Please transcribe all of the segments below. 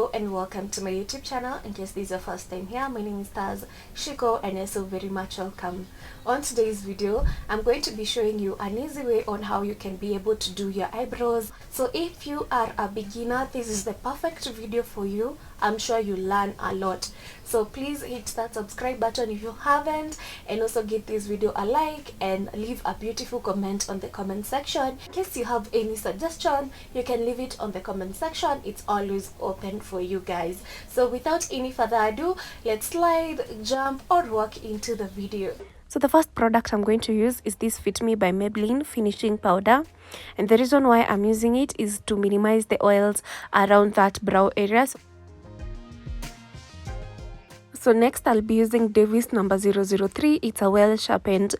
Hello and welcome to my YouTube channel. In case this is your first time here, my name is Taz Shiko and you're so very much welcome. On today's video, I'm going to be showing you an easy way on how you can be able to do your eyebrows. So if you are a beginner, this is the perfect video for you. I'm sure you learn a lot. So please hit that subscribe button if you haven't, and also give this video a like and leave a beautiful comment on the comment section. In case you have any suggestion, you can leave it on the comment section. It's always open for you guys. So without any further ado, let's slide, jump or walk into the video. So the first product I'm going to use is this Fit Me by Maybelline finishing powder, and the reason why I'm using it is to minimize the oils around that brow area. So next I'll be using Davis number 003. It's a well sharpened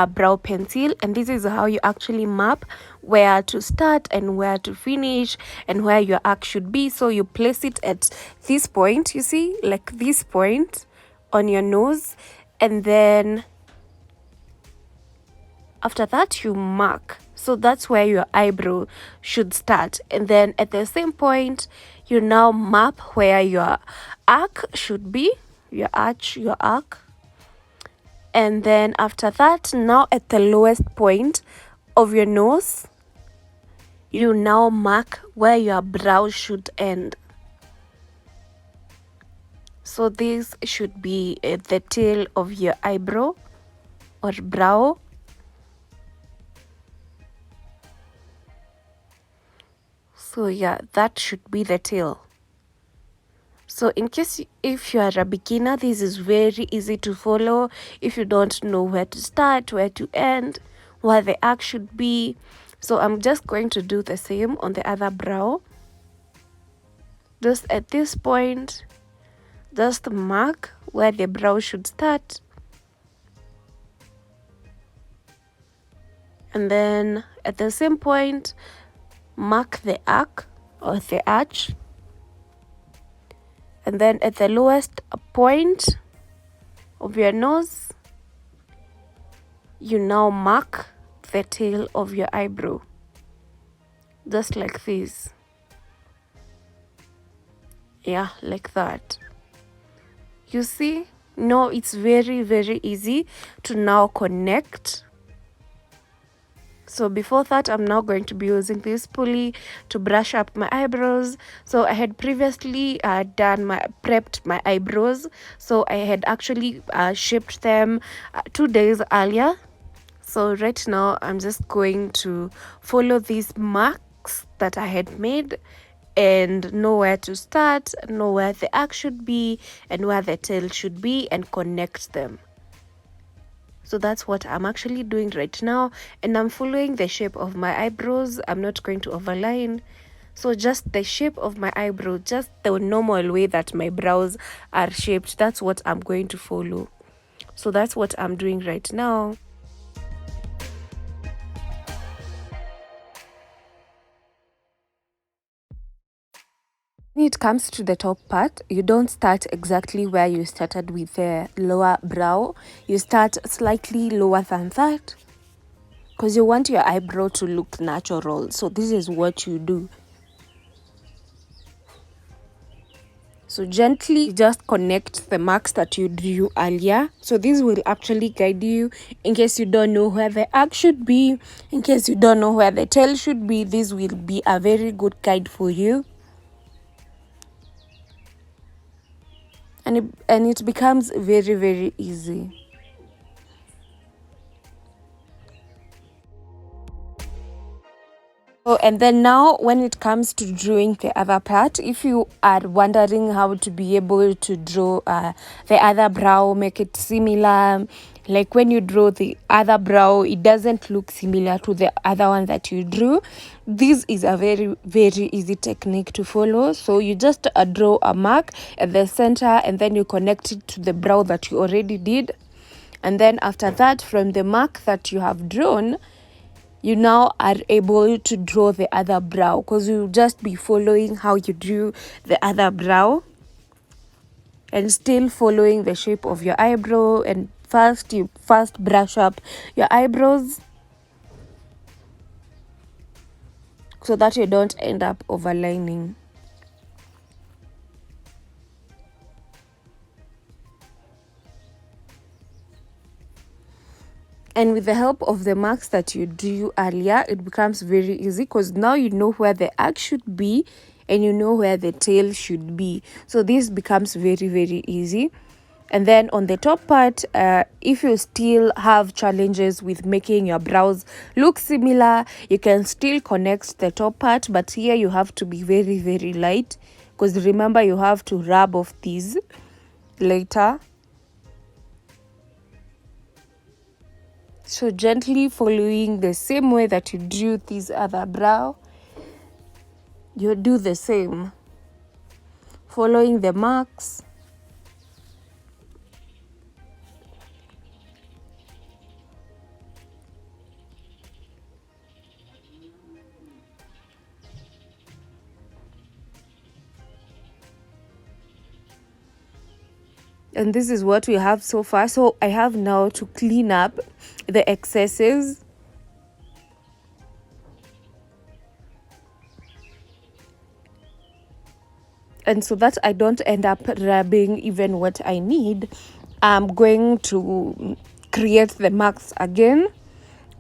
brow pencil, and this is how you actually map where to start and where to finish and where your arc should be. So you place it at this point, you see, like this point on your nose, and then after that you mark. So that's where your eyebrow should start, and then at the same point you now map where your arc should be, your arc, and then after that, now at the lowest point of your nose, you now mark where your brow should end. So this should be the tail of your eyebrow or brow. So yeah, that should be the tail. So in case if you are a beginner, this is very easy to follow. If you don't know where to start, where to end, where the arc should be. So I'm just going to do the same on the other brow. Just at this point, just mark where the brow should start. And then at the same point, mark the arc or the arch. And then at the lowest point of your nose, you now mark the tail of your eyebrow. Just like this. Yeah, like that. You see? No, it's very, very easy to now connect. So before that, I'm now going to be using this pulley to brush up my eyebrows. So I had previously prepped my eyebrows. So I had actually shaped them 2 days earlier. So right now, I'm just going to follow these marks that I had made and know where to start, know where the arc should be and where the tail should be, and connect them. So that's what I'm actually doing right now, and I'm following the shape of my eyebrows. I'm not going to overline. So just the shape of my eyebrow, just the normal way that my brows are shaped, that's what I'm going to follow. So that's what I'm doing right now. When it comes to the top part, you don't start exactly where you started with the lower brow. You start slightly lower than that because you want your eyebrow to look natural. So this is what you do. So gently just connect the marks that you drew earlier. So this will actually guide you in case you don't know where the arc should be, in case you don't know where the tail should be. This will be a very good guide for you. And it becomes very, very easy. Oh, and then now when it comes to drawing the other part, if you are wondering how to be able to draw the other brow, make it similar, like when you draw the other brow, it doesn't look similar to the other one that you drew. This is a very, very easy technique to follow. So you just draw a mark at the center and then you connect it to the brow that you already did. And then after that, from the mark that you have drawn, you now are able to draw the other brow because you'll just be following how you drew the other brow and still following the shape of your eyebrow. And you first brush up your eyebrows so that you don't end up overlining. And with the help of the marks that you drew earlier, it becomes very easy because now you know where the arc should be and you know where the tail should be. So this becomes very, very easy. And then on the top part, if you still have challenges with making your brows look similar, you can still connect the top part, but here you have to be very, very light because remember you have to rub off these later. So gently following the same way that you drew this other brow, you do the same, following the marks. And this is what we have so far. So I have now to clean up the excesses. And so that I don't end up rubbing even what I need, I'm going to create the marks again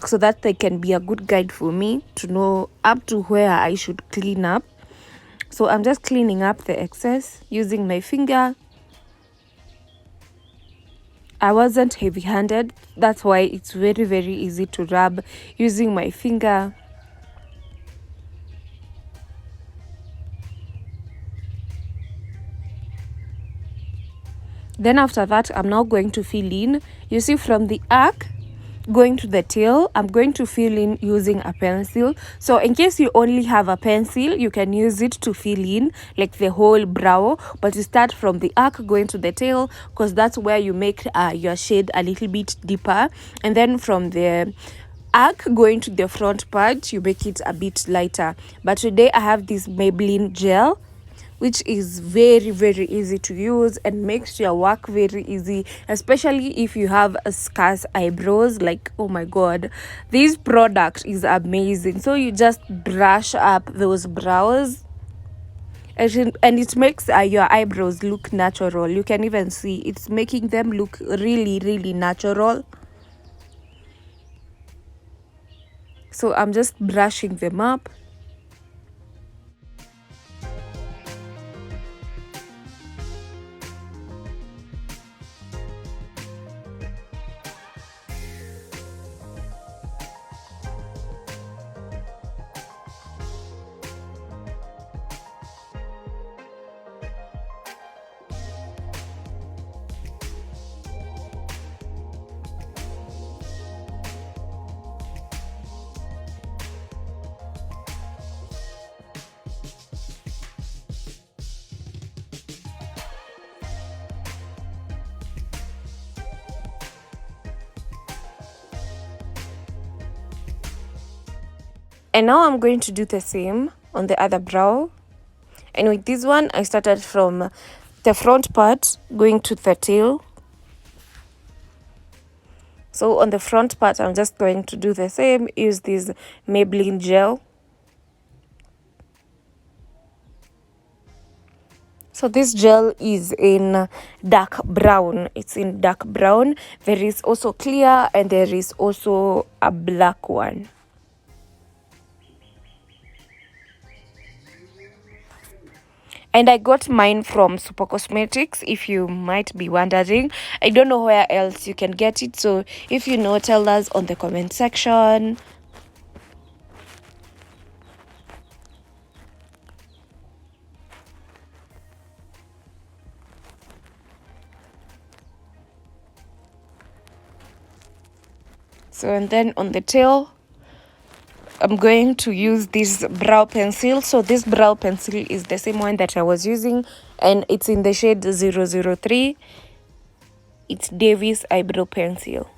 so that they can be a good guide for me to know up to where I should clean up. So I'm just cleaning up the excess using my finger. I wasn't heavy-handed, that's why it's very, very easy to rub using my finger. Then after that, I'm now going to fill in. You see, from the arc going to the tail, I'm going to fill in using a pencil. So in case you only have a pencil, you can use it to fill in like the whole brow, but you start from the arc going to the tail because that's where you make your shade a little bit deeper, and then from the arc going to the front part, you make it a bit lighter. But today I have this Maybelline gel, which is very, very easy to use and makes your work very easy, especially if you have a scarce eyebrows. Like, oh my god, this product is amazing. So you just brush up those brows and it makes your eyebrows look natural. You can even see it's making them look really, really natural. So I'm just brushing them up. And now I'm going to do the same on the other brow. And with this one, I started from the front part going to the tail. So on the front part, I'm just going to do the same, use this Maybelline gel. So this gel is in dark brown. It's in dark brown. There is also clear and there is also a black one. And I got mine from Super Cosmetics, if you might be wondering. I don't know where else you can get it, so if you know, tell us on the comment section. So, and then on the tail, I'm going to use this brow pencil. So this brow pencil is the same one that I was using, and it's in the shade 003. It's Davis Eyebrow Pencil.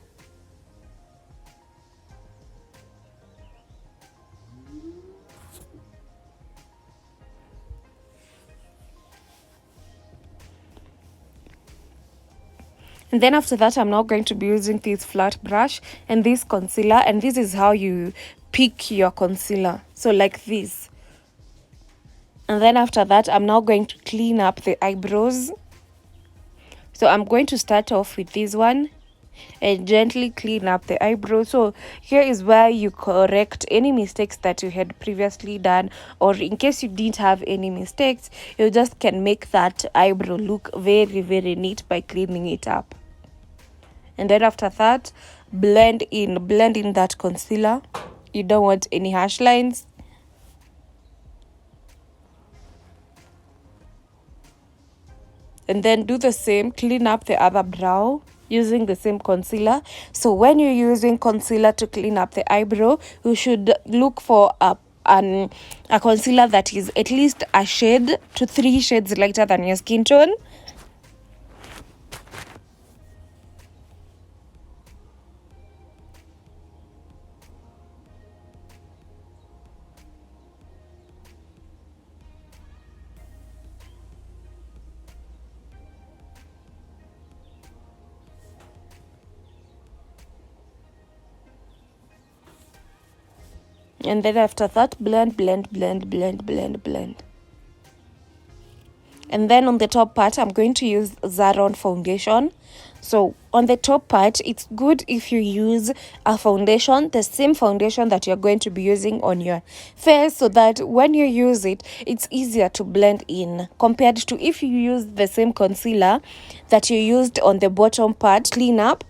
And then after that, I'm now going to be using this flat brush and this concealer. And this is how you pick your concealer. So like this. And then after that, I'm now going to clean up the eyebrows. So I'm going to start off with this one. and gently clean up the eyebrow. So here is where you correct any mistakes that you had previously done, or in case you didn't have any mistakes, you just can make that eyebrow look very, very neat by cleaning it up. And then after that, blend in that concealer. You don't want any harsh lines. And then do the same, clean up the other brow using the same concealer. So when you're using concealer to clean up the eyebrow, you should look for a concealer that is at least a shade to 3 shades lighter than your skin tone. And then after that, blend. And then on the top part, I'm going to use Zaron foundation. So on the top part, it's good if you use a foundation, the same foundation that you're going to be using on your face, so that when you use it, it's easier to blend in compared to if you use the same concealer that you used on the bottom part, clean up,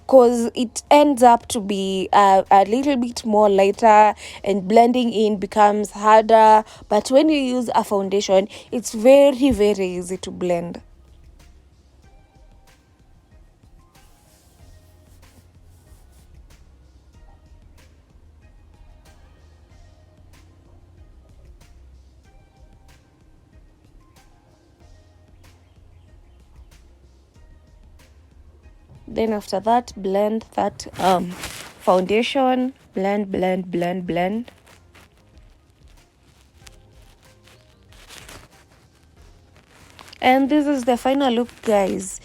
because it ends up to be a little bit more lighter and blending in becomes harder. But when you use a foundation, it's very, very easy to blend. Then after that, blend that foundation, blend. And this is the final look, guys.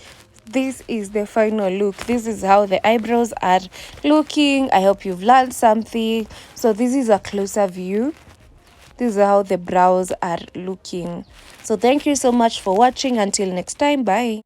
This is the final look. This is how the eyebrows are looking. I hope you've learned something. So this is a closer view. This is how the brows are looking. So thank you so much for watching. Until next time, bye.